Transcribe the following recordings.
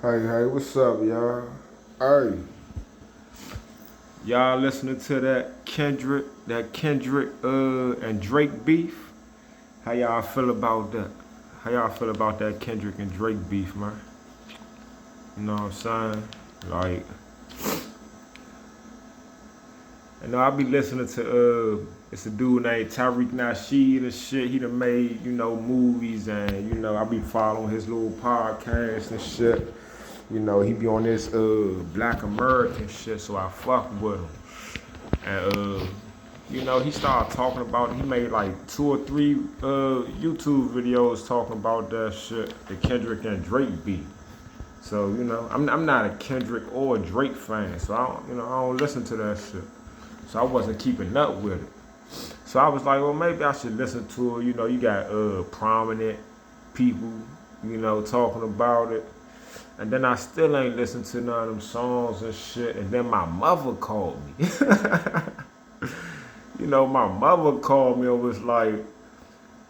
Hey, what's up, y'all? Hey, y'all listening to that Kendrick and Drake beef? How y'all feel about that? How y'all feel about that Kendrick and Drake beef, man? You know what I'm saying? Like, I be listening to it's a dude named Tariq Nasheed and shit. He done made, movies and I be following his little podcast and shit. He be on this Black American shit, so I fuck with him. And he started talking about it. He made like 2 or 3 YouTube videos talking about that shit, the Kendrick and Drake beat. So, I'm not a Kendrick or a Drake fan, so I don't listen to that shit. So I wasn't keeping up with it. So I was like, well, maybe I should listen to it. You got prominent people, talking about it. And then I still ain't listened to none of them songs and shit. And then my mother called me. My mother called me and was like,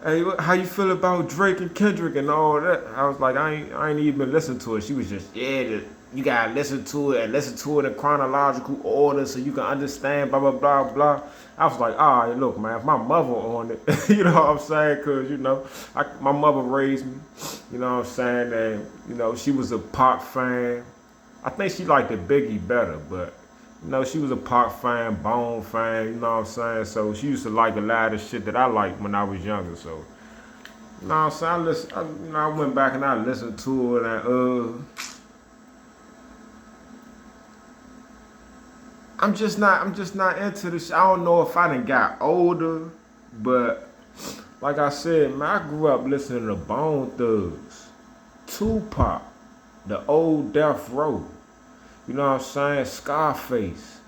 hey, how you feel about Drake and Kendrick and all that? I was like, I ain't even listened to it. She was just, you gotta listen to it and listen to it in chronological order so you can understand, blah, blah, blah, blah. I was like, all right, look, man, if my mother on it, you know what I'm saying? Because, my mother raised me, you know what I'm saying? And, she was a pop fan. I think she liked the Biggie better, but, she was a pop fan, Bone fan, you know what I'm saying? So she used to like a lot of shit that I liked when I was younger, so. You know what I'm saying? I went back and I listened to it and, I'm just not into this. I don't know if I done got older, but like I said, man, I grew up listening to Bone Thugs, Tupac, the old Death Row. You know what I'm saying? Scarface,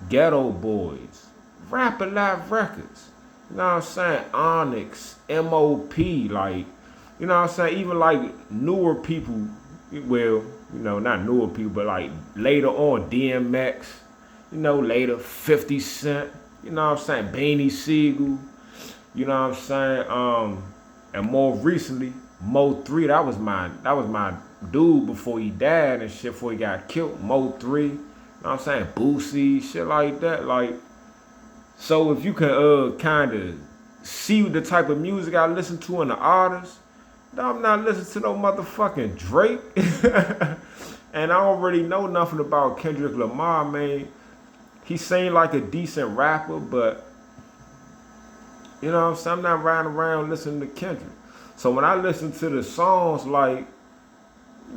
Ghetto Boys, Rapid Live Records. You know what I'm saying? Onyx, M.O.P. Like, you know what I'm saying? Even like newer people, well, not newer people, but like later on, DMX. Later, 50 Cent, you know what I'm saying, Beanie Siegel, you know what I'm saying, and more recently, Mo 3, that was my dude before he died and shit, before he got killed, Mo 3, you know what I'm saying, Boosie, shit like that, like, so if you can kind of see the type of music I listen to in the artists, I'm not listening to no motherfucking Drake, and I already know nothing about Kendrick Lamar, man. He seemed like a decent rapper, but, you know what I'm saying? I'm not riding around listening to Kendrick. So when I listen to the songs, like,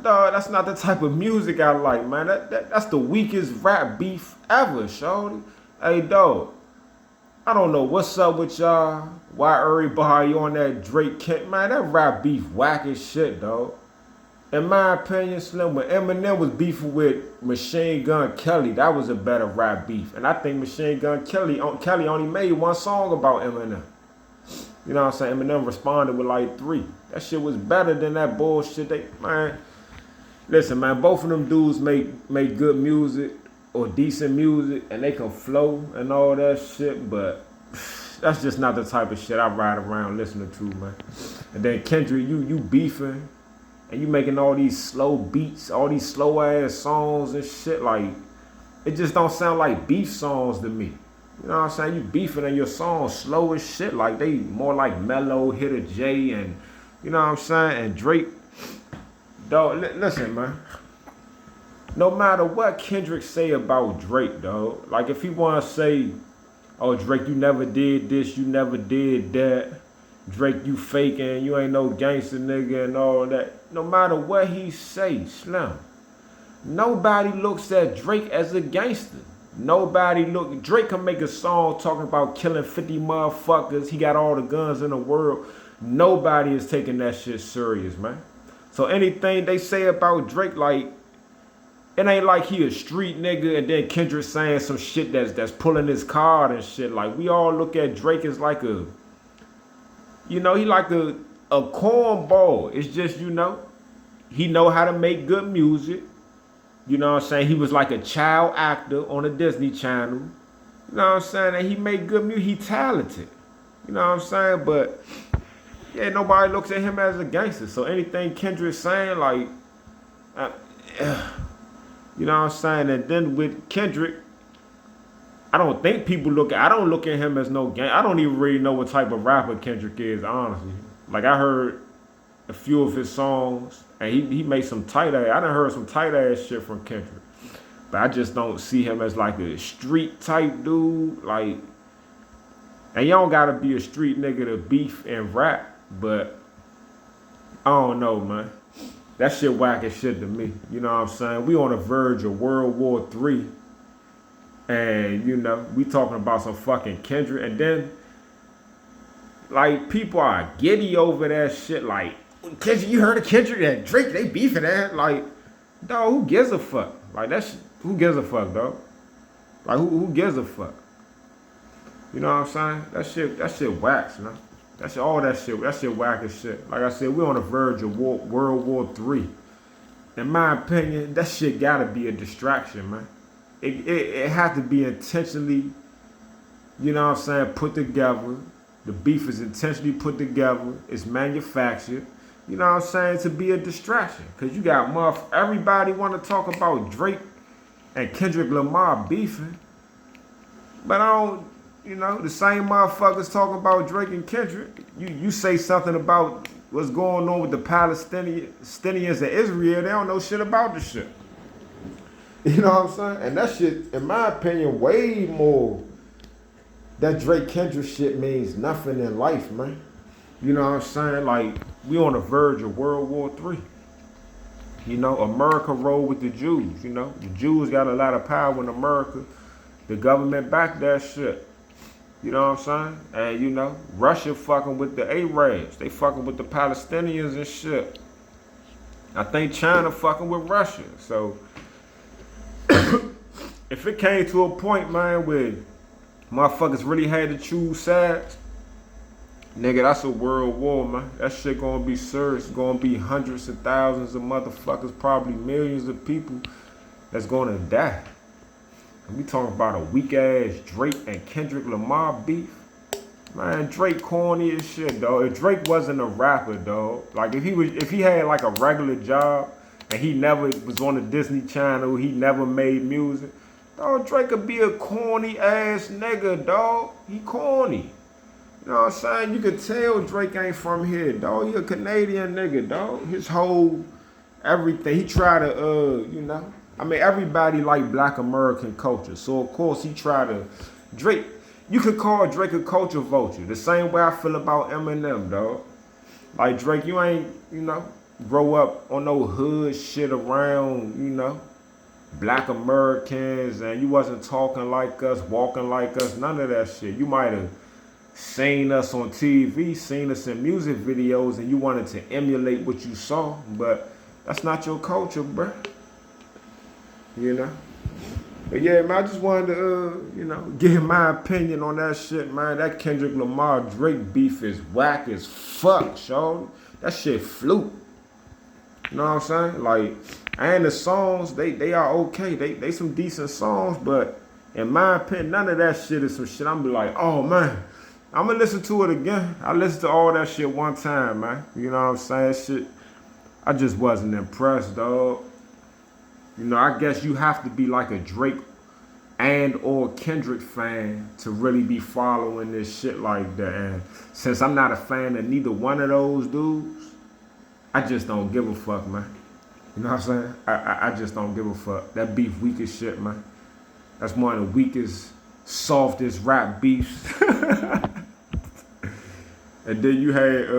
dawg, that's not the type of music I like, man. That's the weakest rap beef ever, shorty. Hey, dawg, I don't know what's up with y'all. Why everybody on that Drake Kent? Man, that rap beef whack as shit, dawg. In my opinion, Slim, when Eminem was beefing with Machine Gun Kelly, that was a better rap beef. And I think Machine Gun Kelly only made one song about Eminem. You know what I'm saying? Eminem responded with like 3. That shit was better than that bullshit. Man, listen, man, both of them dudes make good music or decent music, and they can flow and all that shit, but that's just not the type of shit I ride around listening to, man. And then Kendrick, you beefing. And you making all these slow beats, all these slow ass songs and shit, like, it just don't sound like beef songs to me. You know what I'm saying? You beefing and your songs slow as shit, like they more like Mellow, Hit a J, and you know what I'm saying? And Drake, dog, listen, man. No matter what Kendrick say about Drake, dog, like if he wanna say, oh Drake, you never did this, you never did that. Drake, you faking, you ain't no gangster nigga and all that. No matter what he say, Slim, nobody looks at Drake as a gangster. Drake can make a song talking about killing 50 motherfuckers. He got all the guns in the world. Nobody is taking that shit serious, man. So anything they say about Drake, like, it ain't like he a street nigga and then Kendrick saying some shit that's pulling his card and shit. Like, we all look at Drake as like he like a cornball. It's just, he know how to make good music. You know what I'm saying? He was like a child actor on a Disney Channel. You know what I'm saying? And he made good music. He talented. You know what I'm saying? But, yeah, nobody looks at him as a gangster. So anything Kendrick's saying, like, you know what I'm saying? And then with Kendrick, I don't look at him as no gang. I don't even really know what type of rapper Kendrick is, honestly. Like I heard a few of his songs, and he made some tight ass. I done heard some tight ass shit from Kendrick, but I just don't see him as like a street type dude. Like, and you don't gotta be a street nigga to beef and rap, but I don't know, man. That shit whack as shit to me. You know what I'm saying? We on the verge of World War III. And, you know, we talking about some fucking Kendrick. And then, like, people are giddy over that shit. Like, Kendrick, you heard of Kendrick and Drake, they beefing that. Like, dog, who gives a fuck? Like, that shit, who gives a fuck, dog? Like, who gives a fuck? You know what I'm saying? That shit whacks, man. That shit whack as shit. Like I said, we're on the verge of World War III. In my opinion, that shit gotta be a distraction, man. It has to be intentionally, you know what I'm saying, put together. The beef is intentionally put together. It's manufactured. You know what I'm saying, to be a distraction. Because you got everybody want to talk about Drake and Kendrick Lamar beefing. But I don't, you know, the same motherfuckers talking about Drake and Kendrick. You say something about what's going on with the Palestinians and Israel, they don't know shit about the shit. You know what I'm saying? And that shit, in my opinion, way more, that Drake Kendrick shit means nothing in life, man. You know what I'm saying? Like, we on the verge of World War III. You know, America rolled with the Jews, you know. The Jews got a lot of power in America. The government backed that shit. You know what I'm saying? And, you know, Russia fucking with the Arabs. They fucking with the Palestinians and shit. I think China fucking with Russia. So, if it came to a point, man, where motherfuckers really had to choose sides, nigga, that's a world war, man. That shit gonna be serious. It's gonna be hundreds of thousands of motherfuckers, probably millions of people that's gonna die. And we talking about a weak ass Drake and Kendrick Lamar beef. Man, Drake corny as shit, dog. If Drake wasn't a rapper, dog, like if he had like a regular job and he never was on the Disney Channel, he never made music, dog, Drake could be a corny ass nigga, dog. He corny. You know what I'm saying? You could tell Drake ain't from here, dog. He a Canadian nigga, dog. His whole everything. He try to, you know. I mean, everybody like black American culture. So, of course, he try to... Drake, you could call Drake a culture vulture. The same way I feel about Eminem, dog. Like, Drake, you ain't, you know, grow up on no hood shit around, you know, black Americans, and you wasn't talking like us, walking like us, none of that shit. You might have seen us on TV, seen us in music videos, and you wanted to emulate what you saw, but that's not your culture, bruh. You know? But yeah, man, I just wanted to, you know, give my opinion on that shit, man. That Kendrick Lamar Drake beef is whack as fuck, y'all. That shit fluke. You know what I'm saying? Like, and the songs, they are okay. They some decent songs, but in my opinion, none of that shit is some shit. I'm be like, oh man, I'm gonna listen to it again. I listened to all that shit one time, man. You know what I'm saying? Shit, I just wasn't impressed, dog. You know, I guess you have to be like a Drake and or Kendrick fan to really be following this shit like that. And since I'm not a fan of neither one of those dudes, I just don't give a fuck, man. You know what I'm saying? I just don't give a fuck. That beef weak as shit, man. That's one of the weakest, softest rap beefs. And then you had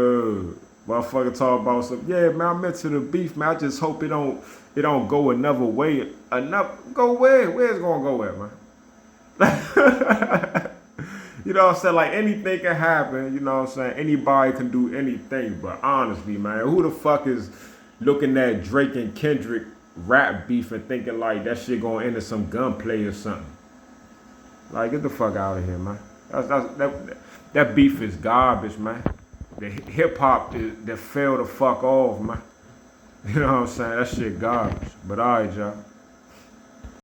motherfucker talk about some, yeah, man, I'm into the beef, man. I just hope it don't go another way. Go where? Where's it gonna go at, man? You know what I'm saying? Like, anything can happen, you know what I'm saying? Anybody can do anything, but honestly, man, who the fuck is looking at Drake and Kendrick rap beef and thinking like that shit gonna end in some gunplay or something? Like, get the fuck out of here, man. That beef is garbage, man. The hip hop that fell the fuck off, man. You know what I'm saying? That shit garbage. But all right, y'all.